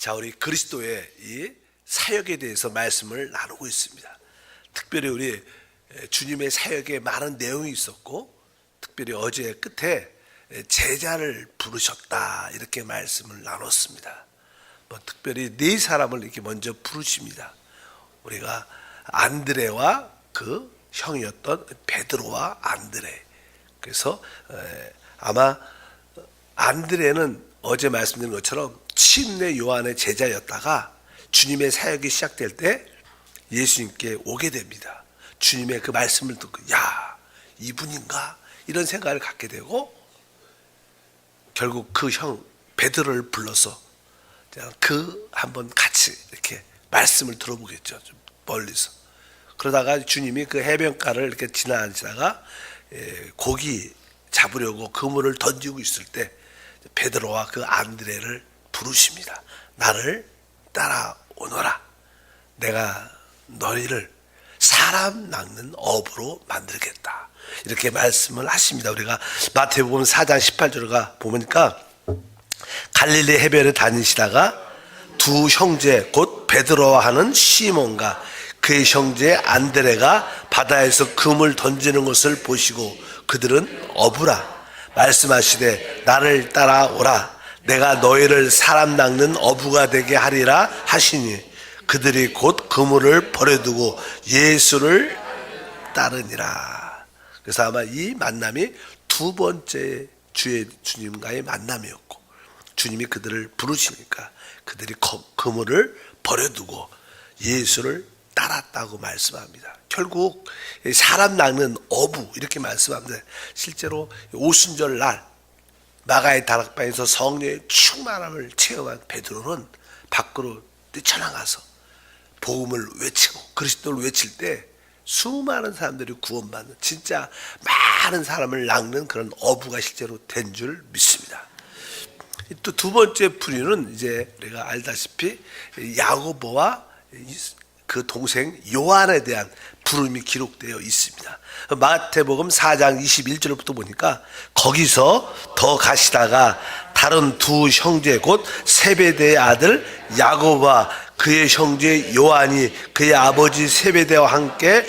자, 우리 그리스도의 이 사역에 대해서 말씀을 나누고 있습니다. 특별히 우리 주님의 사역에 많은 내용이 있었고, 특별히 어제 끝에 제자를 부르셨다 이렇게 말씀을 나눴습니다. 특별히 네 사람을 이렇게 먼저 부르십니다. 우리가 안드레와 그 형이었던 베드로와 안드레. 그래서 아마 안드레는 어제 말씀드린 것처럼 침례 요한의 제자였다가 주님의 사역이 시작될 때 예수님께 오게 됩니다. 주님의 그 말씀을 듣고 야, 이분인가? 이런 생각을 갖게 되고 결국 그 형 베드로를 불러서 그 한번 같이 이렇게 말씀을 들어보겠죠. 좀 멀리서. 그러다가 주님이 그 해변가를 이렇게 지나다가 고기 잡으려고 그물을 던지고 있을 때 베드로와 그 안드레를 부르십니다. 나를 따라오너라. 내가 너희를 사람 낚는 어부로 만들겠다. 이렇게 말씀을 하십니다. 우리가 마태복음 4장 18절가 보니까 갈릴리 해변에 다니시다가 두 형제 곧 베드로와 하는 시몬과 그의 형제 안드레가 바다에서 그물 던지는 것을 보시고 그들은 어부라 말씀하시되 나를 따라오라 내가 너희를 사람 낚는 어부가 되게 하리라 하시니 그들이 곧 그물을 버려두고 예수를 따르니라. 그래서 아마 이 만남이 두 번째 주님과의 만남이었고 주님이 그들을 부르시니까 그들이 그물을 버려두고 예수를 따랐다고 말씀합니다. 결국 사람 낚는 어부 이렇게 말씀합니다. 실제로 오순절 날 마가의 다락방에서 성령의 충만함을 체험한 베드로는 밖으로 뛰쳐나가서 복음을 외치고 그리스도를 외칠 때 수많은 사람들이 구원받는 진짜 많은 사람을 낚는 그런 어부가 실제로 된 줄 믿습니다. 또 두 번째 부류는 이제 우리가 알다시피 야고보와 그 동생 요한에 대한 부름이 기록되어 있습니다. 마태복음 4장 21절부터 보니까 거기서 더 가시다가 다른 두 형제 곧 세베대의 아들 야고보와 그의 형제 요한이 그의 아버지 세베대와 함께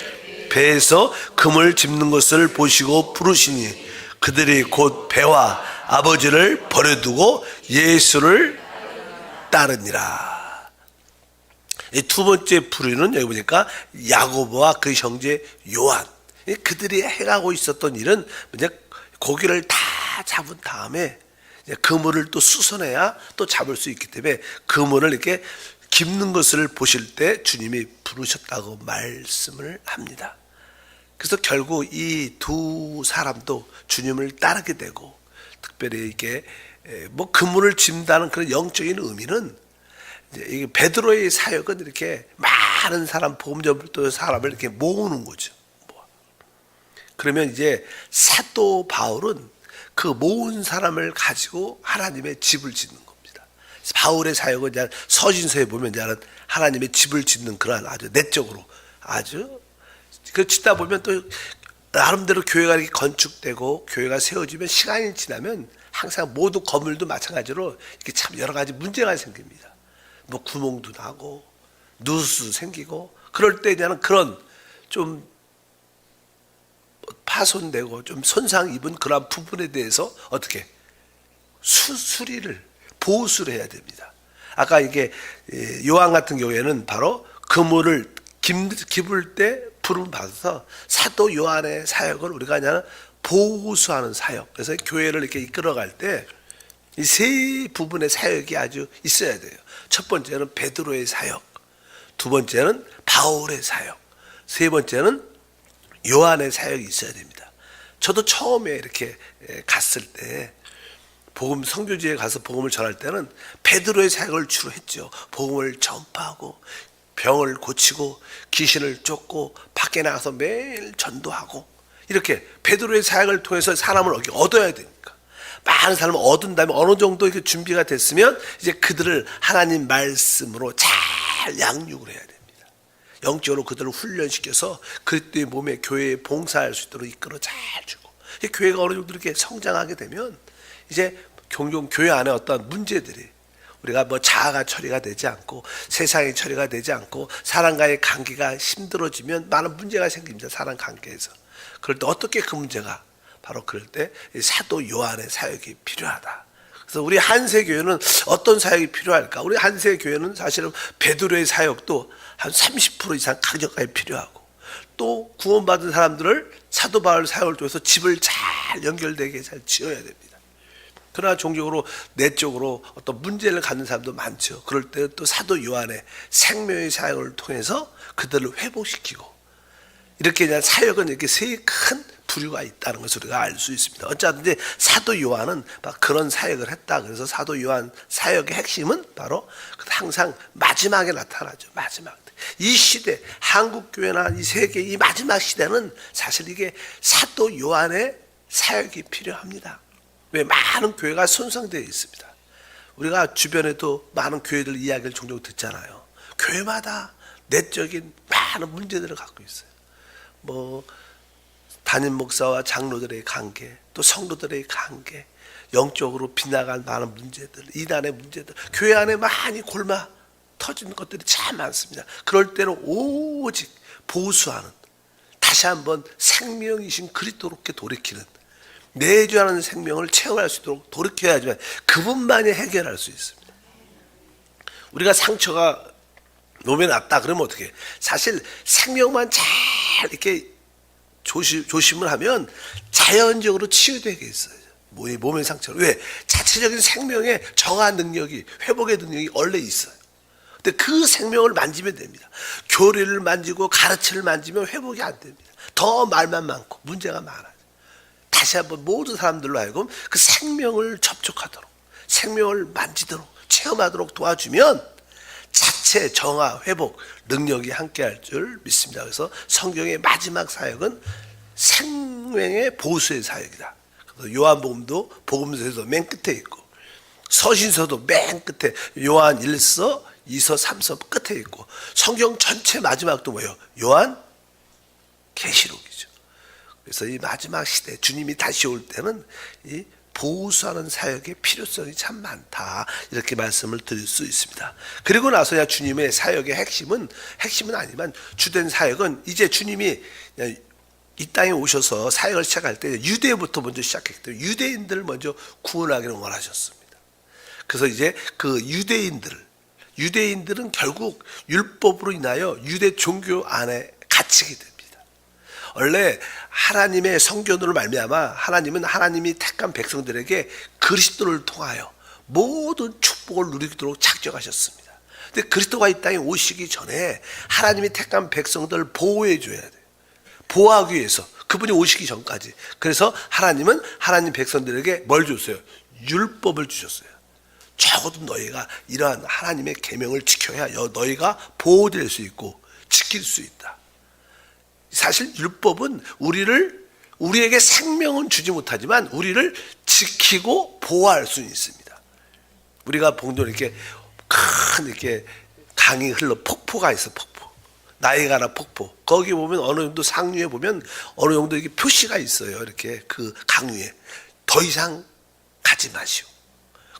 배에서 금을 짚는 것을 보시고 부르시니 그들이 곧 배와 아버지를 버려두고 예수를 따르니라. 이 두 번째 부류는 여기 보니까 야고보와 그 형제 요한. 그들이 행하고 있었던 일은 이제 고기를 다 잡은 다음에 그물을 또 수선해야 또 잡을 수 있기 때문에 그물을 이렇게 깁는 것을 보실 때 주님이 부르셨다고 말씀을 합니다. 그래서 결국 이 두 사람도 주님을 따르게 되고 특별히 이게 뭐 그물을 짚는다는 그런 영적인 의미는 이게 베드로의 사역은 이렇게 많은 사람 복음 전도 사람을 이렇게 모으는 거죠. 그러면 이제 사도 바울은 그 모은 사람을 가지고 하나님의 집을 짓는 겁니다. 바울의 사역은 이제 서신서에 보면 이제 하나님의 집을 짓는 그런 아주 내적으로 아주 그 짓다 보면 또 나름대로 교회가 이렇게 건축되고 교회가 세워지면 시간이 지나면 항상 모두 건물도 마찬가지로 이렇게 참 여러 가지 문제가 생깁니다. 뭐 구멍도 나고 누수도 생기고 그럴 때 그냥 그런 좀 파손되고 좀 손상 입은 그런 부분에 대해서 어떻게 수리를 보수를 해야 됩니다. 아까 이게 요한 같은 경우에는 바로 그물을 깁을 때 부름 받아서 사도 요한의 사역을 우리가 그냥 보수하는 사역. 그래서 교회를 이렇게 이끌어갈 때 이 세 부분의 사역이 아주 있어야 돼요. 첫 번째는 베드로의 사역, 두 번째는 바울의 사역, 세 번째는 요한의 사역이 있어야 됩니다. 저도 처음에 이렇게 갔을 때 복음 성교지에 가서 복음을 전할 때는 베드로의 사역을 주로 했죠. 복음을 전파하고 병을 고치고 귀신을 쫓고 밖에 나가서 매일 전도하고 이렇게 베드로의 사역을 통해서 사람을 얻어야 되니까 많은 사람을 얻은 다음에 어느 정도 이렇게 준비가 됐으면 이제 그들을 하나님 말씀으로 잘 양육을 해야 됩니다. 영적으로 그들을 훈련시켜서 그리스도의 몸에 교회에 봉사할 수 있도록 이끌어 잘 주고 교회가 어느 정도 이렇게 성장하게 되면 이제 종종 교회 안에 어떤 문제들이 우리가 뭐 자아가 처리가 되지 않고 세상이 처리가 되지 않고 사람과의 관계가 힘들어지면 많은 문제가 생깁니다. 사람 관계에서. 그럴 때 어떻게 그 문제가 바로 그럴 때 사도 요한의 사역이 필요하다. 그래서 우리 한세교회는 어떤 사역이 필요할까? 우리 한세교회는 사실은 베드로의 사역도 한 30% 이상 강력하게 필요하고 또 구원받은 사람들을 사도 바울 사역을 통해서 집을 잘 연결되게 잘 지어야 됩니다. 그러나 종교적으로 내적으로 어떤 문제를 갖는 사람도 많죠. 그럴 때 또 사도 요한의 생명의 사역을 통해서 그들을 회복시키고 이렇게 그냥 사역은 이렇게 세 큰 부류가 있다는 것을 우리가 알 수 있습니다. 어쨌든지 사도 요한은 그런 사역을 했다. 그래서 사도 요한 사역의 핵심은 바로 항상 마지막에 나타나죠. 마지막. 이 시대, 한국교회나 이 세계 이 마지막 시대는 사실 이게 사도 요한의 사역이 필요합니다. 왜? 많은 교회가 손상되어 있습니다. 우리가 주변에도 많은 교회들 이야기를 종종 듣잖아요. 교회마다 내적인 많은 문제들을 갖고 있어요. 뭐 담임 목사와 장로들의 관계, 또 성도들의 관계, 영적으로 빗나간 많은 문제들, 이단의 문제들, 교회 안에 많이 골마 터지는 것들이 참 많습니다. 그럴 때는 오직 보수하는, 다시 한번 생명이신 그리스도께 돌이키는, 내주하는 생명을 체험할 수 있도록 돌이켜야지만 그분만이 해결할 수 있습니다. 우리가 상처가 몸에 났다 그러면 어떻게 해? 사실 생명만 잘 이렇게 조심을 하면 자연적으로 치유되게 있어요. 몸의 상처를. 왜? 자체적인 생명의 정화 능력이, 회복의 능력이 원래 있어요. 근데 그 생명을 만지면 됩니다. 교리를 만지고 가르침을 만지면 회복이 안 됩니다. 더 말만 많고 문제가 많아요. 다시 한번 모든 사람들로 하여금 그 생명을 접촉하도록, 생명을 만지도록, 체험하도록 도와주면 자체 정화, 회복 능력이 함께할 줄 믿습니다. 그래서 성경의 마지막 사역은 생명의 보수의 사역이다. 그래서 요한복음도 복음서에도 맨 끝에 있고 서신서도 맨 끝에 요한 1서, 2서, 3서 끝에 있고 성경 전체 마지막도 뭐예요? 요한 계시록이죠. 그래서 이 마지막 시대 주님이 다시 올 때는 이 보수하는 사역의 필요성이 참 많다, 이렇게 말씀을 드릴 수 있습니다. 그리고 나서야 주님의 사역의 핵심은 아니지만 주된 사역은 이제 주님이 이 땅에 오셔서 사역을 시작할 때 유대부터 먼저 시작했기 때문에 유대인들을 먼저 구원하기를 원하셨습니다. 그래서 이제 그 유대인들은 결국 율법으로 인하여 유대 종교 안에 갇히게 됩니다. 원래 하나님의 성견으로 말미암아 하나님은 하나님이 택한 백성들에게 그리스도를 통하여 모든 축복을 누리도록 작정하셨습니다. 근데 그리스도가 이 땅에 오시기 전에 하나님이 택한 백성들을 보호해 줘야 돼요. 보호하기 위해서 그분이 오시기 전까지. 그래서 하나님은 하나님 백성들에게 뭘 줬어요? 율법을 주셨어요. 적어도 너희가 이러한 하나님의 계명을 지켜야 너희가 보호될 수 있고 지킬 수 있다. 사실 율법은 우리에게 생명은 주지 못하지만 우리를 지키고 보호할 수는 있습니다. 우리가 봉도 이렇게 큰 이렇게 강이 흘러 폭포가 있어. 폭포, 나이가라 폭포. 거기 보면 어느 정도 상류에 보면 어느 정도 이렇게 표시가 있어요. 이렇게 그 강 위에 더 이상 가지 마시오.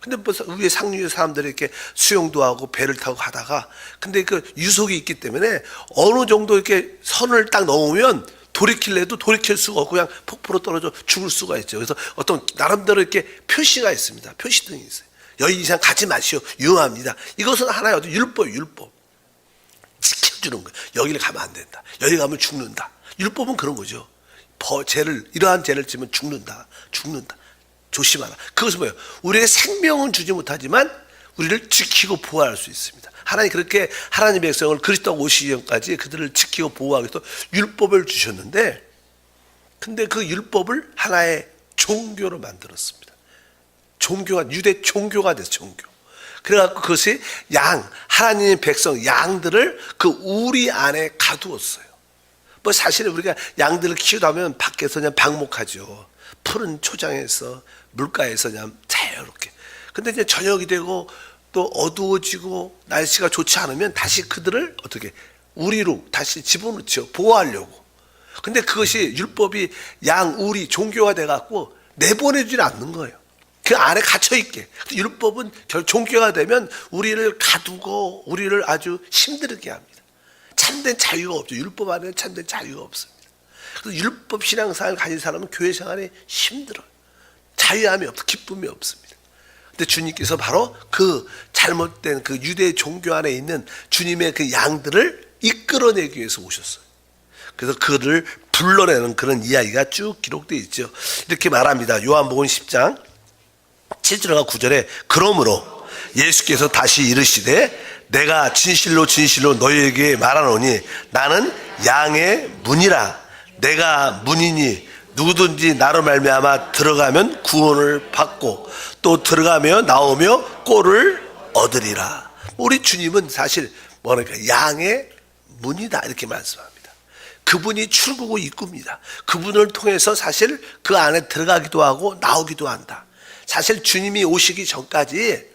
근데 뭐 위에 상류의 사람들이 이렇게 수영도 하고 배를 타고 가다가 근데 그 유속이 있기 때문에 어느 정도 이렇게 선을 딱 넘으면 돌이킬래도 돌이킬 수가 없고 그냥 폭포로 떨어져 죽을 수가 있죠. 그래서 어떤 나름대로 이렇게 표시가 있습니다. 표시등이 있어요. 여기 이상 가지 마시오. 위험합니다. 이것은 하나의 어떤 율법. 지켜주는 거예요. 여기를 가면 안 된다. 여기 가면 죽는다. 율법은 그런 거죠. 이러한 죄를 지면 죽는다. 조심하라. 그것은 뭐예요? 우리에게 생명은 주지 못하지만 우리를 지키고 보호할 수 있습니다. 하나님 그렇게 하나님의 백성을 그리스도가 오시기 전까지 그들을 지키고 보호하기 위해서 율법을 주셨는데 근데 그 율법을 하나의 종교로 만들었습니다. 종교가 유대 종교가 됐어요. 종교. 그래갖고 그것이 하나님의 백성 양들을 그 우리 안에 가두었어요. 뭐 사실은 우리가 양들을 키우다 보면 밖에서 그냥 방목하죠. 푸른 초장에서 물가에서 그냥 자유롭게. 근데 이제 저녁이 되고 또 어두워지고 날씨가 좋지 않으면 다시 그들을 어떻게 우리로 다시 집어넣죠. 보호하려고. 근데 그것이 율법이 우리 종교가 돼갖고 내보내주지 않는 거예요. 그 안에 갇혀 있게. 율법은 종교가 되면 우리를 가두고 우리를 아주 힘들게 합니다. 참된 자유가 없죠. 율법 안에는 참된 자유가 없습니다. 그래서 율법 신앙생활을 가진 사람은 교회 생활이 힘들어요. 자유함이 없어, 기쁨이 없습니다. 근데 주님께서 바로 그 잘못된 그 유대 종교 안에 있는 주님의 그 양들을 이끌어내기 위해서 오셨어요. 그래서 그를 불러내는 그런 이야기가 쭉 기록되어 있죠. 이렇게 말합니다. 요한복음 10장 7절과 9절에 그러므로 예수께서 다시 이르시되 내가 진실로 진실로 너희에게 말하노니 나는 양의 문이라. 내가 문이니 누구든지 나로 말미암아 들어가면 구원을 받고 또 들어가며 나오며 꼴을 얻으리라. 우리 주님은 사실 뭐랄까 양의 문이다 이렇게 말씀합니다. 그분이 출구고 입구입니다. 그분을 통해서 사실 그 안에 들어가기도 하고 나오기도 한다. 사실 주님이 오시기 전까지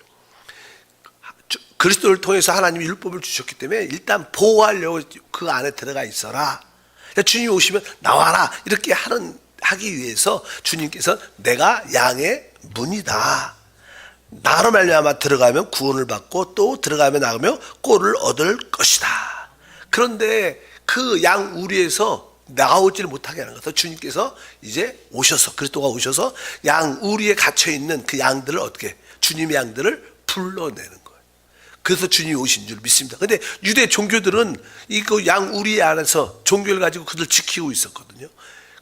그리스도를 통해서 하나님이 율법을 주셨기 때문에 일단 보호하려고 그 안에 들어가 있어라. 주님이 오시면 나와라 이렇게 하기 위해서 주님께서 내가 양의 문이다. 나로 말미암아 들어가면 구원을 받고 또 들어가면 나오며 꼴을 얻을 것이다. 그런데 그 양 우리에서 나오지를 못하게 하는 것은 주님께서 이제 오셔서 그리스도가 오셔서 양 우리에 갇혀 있는 그 양들을 어떻게 주님의 양들을 불러내는 거예요. 그래서 주님이 오신 줄 믿습니다. 근데 유대 종교들은 이거 양 우리 안에서 종교를 가지고 그들 지키고 있었거든요.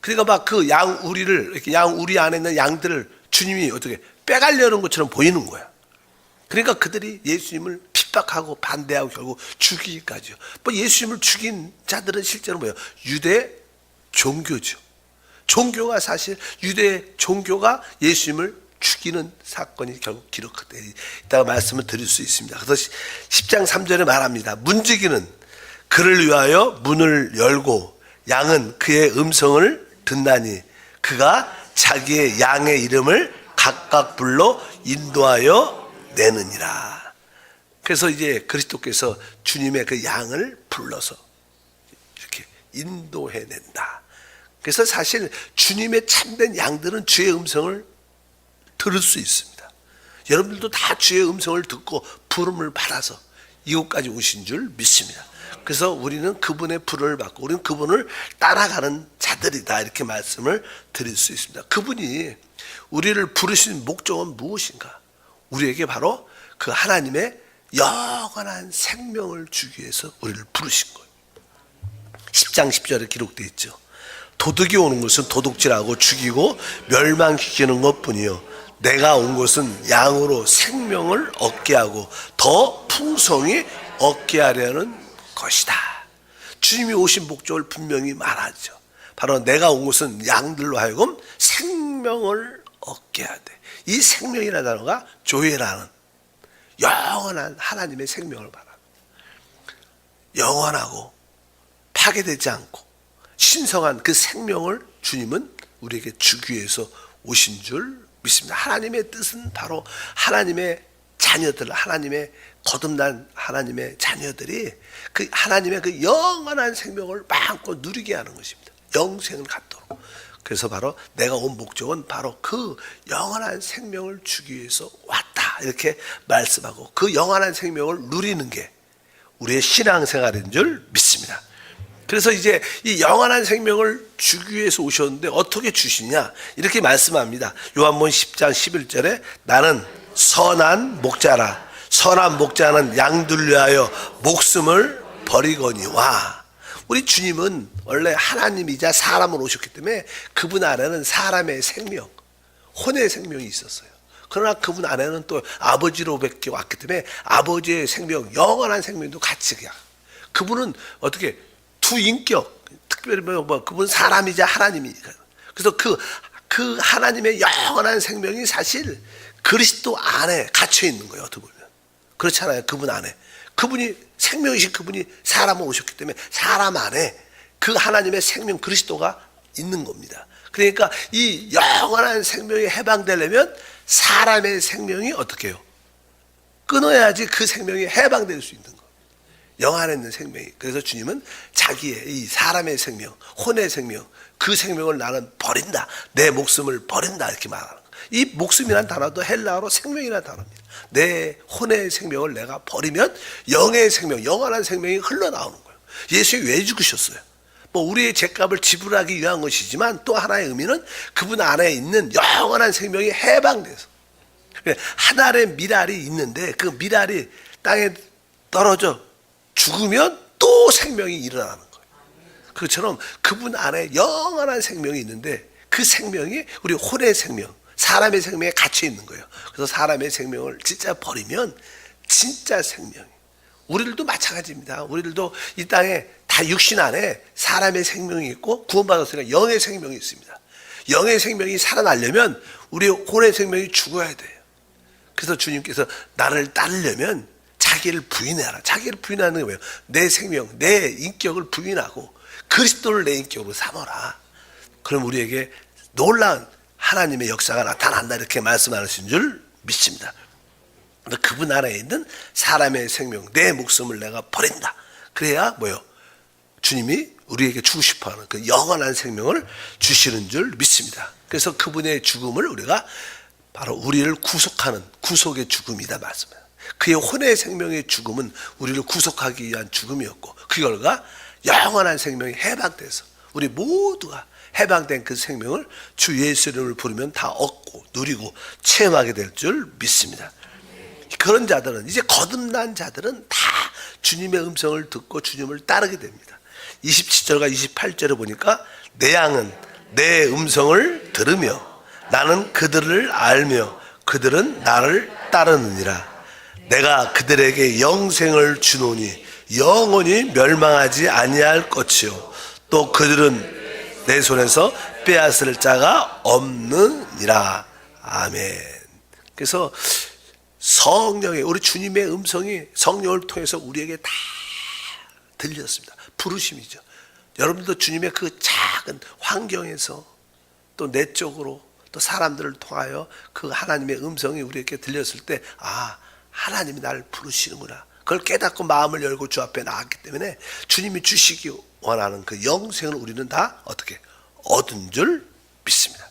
그러니까 막 그 양 우리를 이렇게 양 우리 안에 있는 양들을 주님이 어떻게 빼가려는 것처럼 보이는 거야. 그러니까 그들이 예수님을 핍박하고 반대하고 결국 죽이기까지요. 뭐 예수님을 죽인 자들은 실제로 뭐예요? 유대 종교죠. 종교가 사실 유대 종교가 예수님을 죽이는 사건이 결국 기록되어 있다고 말씀을 드릴 수 있습니다. 그래서 10장 3절에 말합니다. 문지기는 그를 위하여 문을 열고 양은 그의 음성을 듣나니 그가 자기의 양의 이름을 각각 불러 인도하여 내느니라. 그래서 이제 그리스도께서 주님의 그 양을 불러서 이렇게 인도해낸다. 그래서 사실 주님의 참된 양들은 주의 음성을 들을 수 있습니다. 여러분들도 다 주의 음성을 듣고 부름을 받아서 이곳까지 오신 줄 믿습니다. 그래서 우리는 그분의 부름을 받고 우리는 그분을 따라가는 자들이다 이렇게 말씀을 드릴 수 있습니다. 그분이 우리를 부르신 목적은 무엇인가? 우리에게 바로 그 하나님의 영원한 생명을 주기 위해서 우리를 부르신 거예요. 10장 10절에 기록되어 있죠. 도둑이 오는 것은 도둑질하고 죽이고 멸망시키는 것뿐이요 내가 온 것은 양으로 생명을 얻게 하고 더 풍성히 얻게 하려는 것이다. 주님이 오신 목적을 분명히 말하죠. 바로 내가 온 것은 양들로 하여금 생명을 얻게 하되 이 생명이라는 단어가 조회라는 영원한 하나님의 생명을 말합니다. 영원하고 파괴되지 않고 신성한 그 생명을 주님은 우리에게 주기 위해서 오신 줄 믿습니다. 하나님의 뜻은 바로 하나님의 자녀들, 하나님의 거듭난 하나님의 자녀들이 그 하나님의 그 영원한 생명을 마음껏 누리게 하는 것입니다. 영생을 갖도록. 그래서 바로 내가 온 목적은 바로 그 영원한 생명을 주기 위해서 왔다 이렇게 말씀하고 그 영원한 생명을 누리는 게 우리의 신앙생활인 줄 믿습니다. 그래서 이제 이 영원한 생명을 주기 위해서 오셨는데 어떻게 주시냐 이렇게 말씀합니다. 요한복음 10장 11절에 나는 선한 목자라. 선한 목자는 양들 위하여 목숨을 버리거니와. 우리 주님은 원래 하나님이자 사람으로 오셨기 때문에 그분 안에는 사람의 생명, 혼의 생명이 있었어요. 그러나 그분 안에는 또 아버지로밖에 왔기 때문에 아버지의 생명, 영원한 생명도 같이 그냥. 그분은 어떻게 두 인격, 특별히 그분 사람이자 하나님이니까. 그래서 그 하나님의 영원한 생명이 사실 그리스도 안에 갇혀 있는 거예요. 어떻게 보면 그렇잖아요. 그분 안에 그분이 생명이신 그분이 사람으로 오셨기 때문에 사람 안에 그 하나님의 생명 그리스도가 있는 겁니다. 그러니까 이 영원한 생명이 해방되려면 사람의 생명이 어떻게 해요? 끊어야지 그 생명이 해방될 수 있는 거예요. 영 안에 있는 생명이. 그래서 주님은 자기의 이 사람의 생명, 혼의 생명, 그 생명을 나는 버린다. 내 목숨을 버린다. 이렇게 말하는 거예요. 이 목숨이라는 단어도 헬라어로 생명이라는 단어입니다. 내 혼의 생명을 내가 버리면 영의 생명, 영원한 생명이 흘러나오는 거예요. 예수님이 왜 죽으셨어요? 뭐 우리의 죄값을 지불하기 위한 것이지만 또 하나의 의미는 그분 안에 있는 영원한 생명이 해방돼서 한 알의 밀알이 있는데 그 밀알이 땅에 떨어져 죽으면 또 생명이 일어나는 거예요. 그것처럼 그분 안에 영원한 생명이 있는데 그 생명이 우리 혼의 생명, 사람의 생명에 갇혀 있는 거예요. 그래서 사람의 생명을 진짜 버리면 진짜 생명이, 우리들도 마찬가지입니다. 우리들도 이 땅에 다 육신 안에 사람의 생명이 있고 구원받았으니까 영의 생명이 있습니다. 영의 생명이 살아나려면 우리 혼의 생명이 죽어야 돼요. 그래서 주님께서 나를 따르려면 자기를 부인해라. 자기를 부인하는 게 뭐예요? 내 생명, 내 인격을 부인하고 그리스도를 내 인격으로 삼아라. 그럼 우리에게 놀라운 하나님의 역사가 나타난다, 이렇게 말씀하신 줄 믿습니다. 그분 안에 있는 사람의 생명, 내 목숨을 내가 버린다. 그래야 뭐요? 주님이 우리에게 주고 싶어하는 그 영원한 생명을 주시는 줄 믿습니다. 그래서 그분의 죽음을 우리가 바로 우리를 구속하는 구속의 죽음이다 말씀해요. 그의 혼의 생명의 죽음은 우리를 구속하기 위한 죽음이었고 그 결과 영원한 생명이 해방돼서 우리 모두가 해방된 그 생명을 주 예수 이름을 부르면 다 얻고 누리고 체험하게 될 줄 믿습니다. 그런 자들은, 이제 거듭난 자들은 다 주님의 음성을 듣고 주님을 따르게 됩니다. 27절과 28절에 보니까 내 양은 내 음성을 들으며 나는 그들을 알며 그들은 나를 따르느니라. 내가 그들에게 영생을 주노니 영원히 멸망하지 아니할 것이요 또 그들은 내 손에서 빼앗을 자가 없느니라. 아멘. 그래서 성령의, 우리 주님의 음성이 성령을 통해서 우리에게 다 들렸습니다. 부르심이죠. 여러분도 주님의 그 작은 환경에서 또 내적으로 또 사람들을 통하여 그 하나님의 음성이 우리에게 들렸을 때, 아, 하나님이 나를 부르시는구나. 그걸 깨닫고 마음을 열고 주 앞에 나왔기 때문에 주님이 주시기 원하는 그 영생을 우리는 다 어떻게 얻은 줄 믿습니다.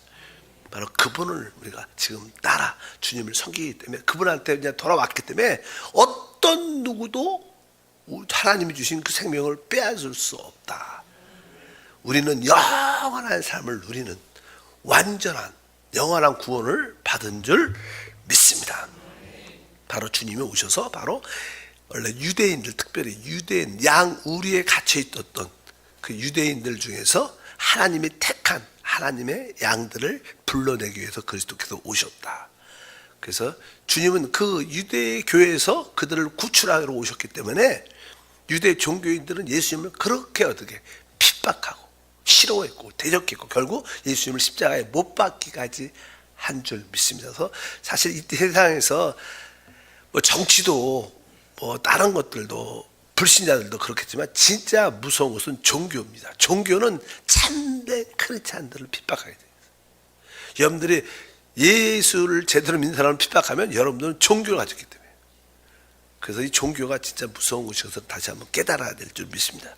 바로 그분을 우리가 지금 따라 주님을 섬기기 때문에, 그분한테 그냥 돌아왔기 때문에 어떤 누구도 하나님이 주신 그 생명을 빼앗을 수 없다. 우리는 영원한 삶을 누리는 완전한 영원한 구원을 받은 줄 믿습니다. 바로 주님이 오셔서 바로 원래 유대인들, 특별히 유대인 양우리에 갇혀 있었던 그 유대인들 중에서 하나님이 택한 하나님의 양들을 불러내기 위해서 그리스도께서 오셨다. 그래서 주님은 그 유대 교회에서 그들을 구출하러 오셨기 때문에 유대 종교인들은 예수님을 그렇게 어떻게 핍박하고 싫어했고 대적했고 결국 예수님을 십자가에 못 박기까지 한 줄 믿습니다. 그래서 사실 이 세상에서 뭐 정치도 뭐 다른 것들도 불신자들도 그렇겠지만 진짜 무서운 것은 종교입니다. 종교는 참된 크리스찬들을 핍박하게 돼요. 여러분들이 예수를 제대로 믿는 사람을 핍박하면 여러분들은 종교를 가졌기 때문에, 그래서 이 종교가 진짜 무서운 것이어서 다시 한번 깨달아야 될 줄 믿습니다.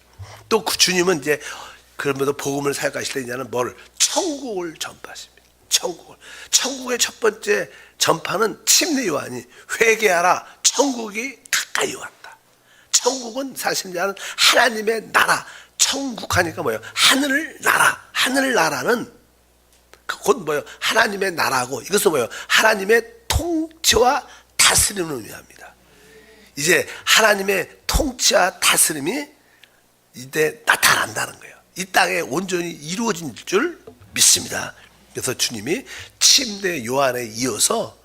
또 그 주님은 이제 그러면서 복음을 사역하실 때 이제는 뭘? 천국을 전파하십니다. 천국의 첫 번째 전파는 침례 요한이 회개하라, 천국이 가까이 왔다. 천국은 사실 하나님의 나라, 천국 하니까 뭐예요? 하늘 나라. 하늘 나라는 곧 뭐예요? 하나님의 나라고, 이것은 뭐예요? 하나님의 통치와 다스림을 의미합니다. 이제 하나님의 통치와 다스림이 이제 나타난다는 거예요. 이 땅에 온전히 이루어진 줄 믿습니다. 그래서 주님이 침례 요한에 이어서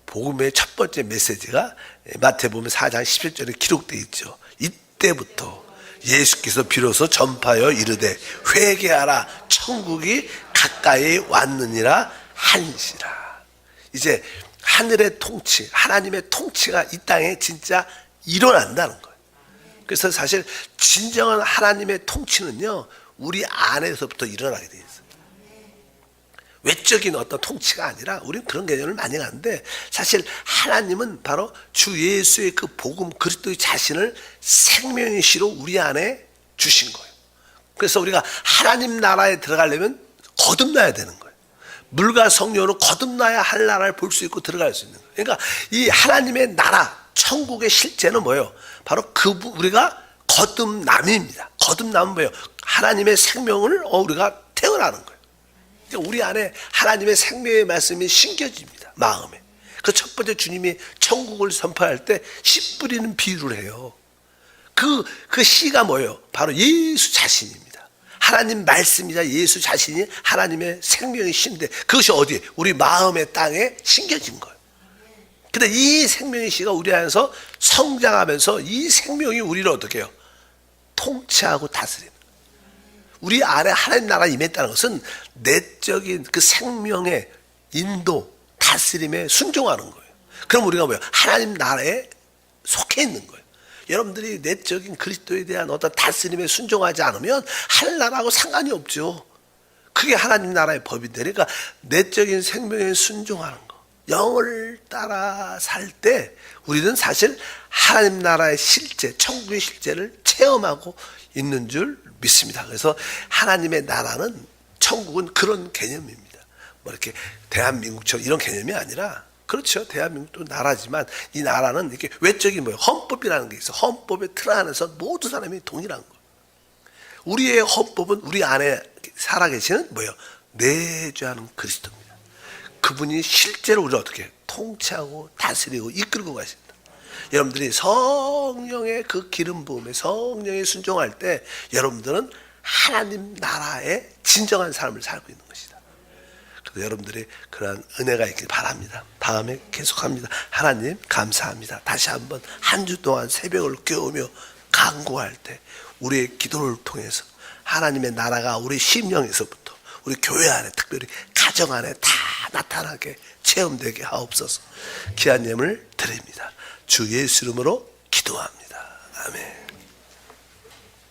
복음의 첫 번째 메시지가 마태복음 4장 17절에 기록되어 있죠. 이때부터 예수께서 비로소 전파하여 이르되 회개하라, 천국이 가까이 왔느니라 한시라. 이제 하늘의 통치, 하나님의 통치가 이 땅에 진짜 일어난다는 거예요. 그래서 사실 진정한 하나님의 통치는요, 우리 안에서부터 일어나게 되어 있어요. 외적인 어떤 통치가 아니라, 우리는 그런 개념을 많이 가는데 사실 하나님은 바로 주 예수의 그 복음 그리스도의 자신을 생명이시로 우리 안에 주신 거예요. 그래서 우리가 하나님 나라에 들어가려면 거듭나야 되는 거예요. 물과 성령으로 거듭나야 할 나라를 볼 수 있고 들어갈 수 있는 거예요. 그러니까 이 하나님의 나라, 천국의 실제는 뭐예요? 바로 우리가 거듭남입니다. 거듭남은 뭐예요? 하나님의 생명을 우리가 태어나는 거예요. 그러니까 우리 안에 하나님의 생명의 말씀이 심겨집니다. 마음에. 그 첫 번째 주님이 천국을 선포할 때 씨 뿌리는 비유를 해요. 그 씨가 뭐예요? 바로 예수 자신입니다. 하나님 말씀이자 예수 자신이 하나님의 생명의 씨인데 그것이 어디에? 우리 마음의 땅에 심겨진 거예요. 근데 이 생명의 씨가 우리 안에서 성장하면서 이 생명이 우리를 어떻게 해요? 통치하고 다스리는. 우리 안에 하나님 나라가 임했다는 것은 내적인 그 생명의 인도, 다스림에 순종하는 거예요. 그럼 우리가 뭐예요? 하나님 나라에 속해 있는 거예요. 여러분들이 내적인 그리스도에 대한 어떤 다스림에 순종하지 않으면 하늘 나라하고 상관이 없죠. 그게 하나님 나라의 법인데, 그러니까 내적인 생명에 순종하는 거, 영을 따라 살 때 우리는 사실 하나님 나라의 실제, 천국의 실제를 체험하고 있는 줄 믿습니다. 그래서 하나님의 나라는, 천국은 그런 개념입니다. 뭐 이렇게 대한민국처럼 이런 개념이 아니라, 그렇죠, 대한민국도 나라지만 이 나라는 이렇게 외적인 뭐예요? 헌법이라는 게 있어. 헌법의 틀 안에서 모든 사람이 동일한 거예요. 우리의 헌법은 우리 안에 살아계시는 뭐예요? 내주하는 그리스도입니다. 그분이 실제로 우리를 어떻게 통치하고 다스리고 이끌고 가십니다. 여러분들이 성령의 그 기름 부음에 성령에 순종할 때 여러분들은 하나님 나라의 진정한 삶을 살고 있는 것이다. 그래서 여러분들이 그러한 은혜가 있길 바랍니다. 다음에 계속합니다. 하나님 감사합니다. 다시 한번 한 주 동안 새벽을 깨우며 간구할 때 우리의 기도를 통해서 하나님의 나라가 우리 심령에서부터 우리 교회 안에, 특별히 가정 안에 다 나타나게 체험되게 하옵소서. 귀한 예물 드립니다. 주 예수 이름으로 기도합니다. 아멘.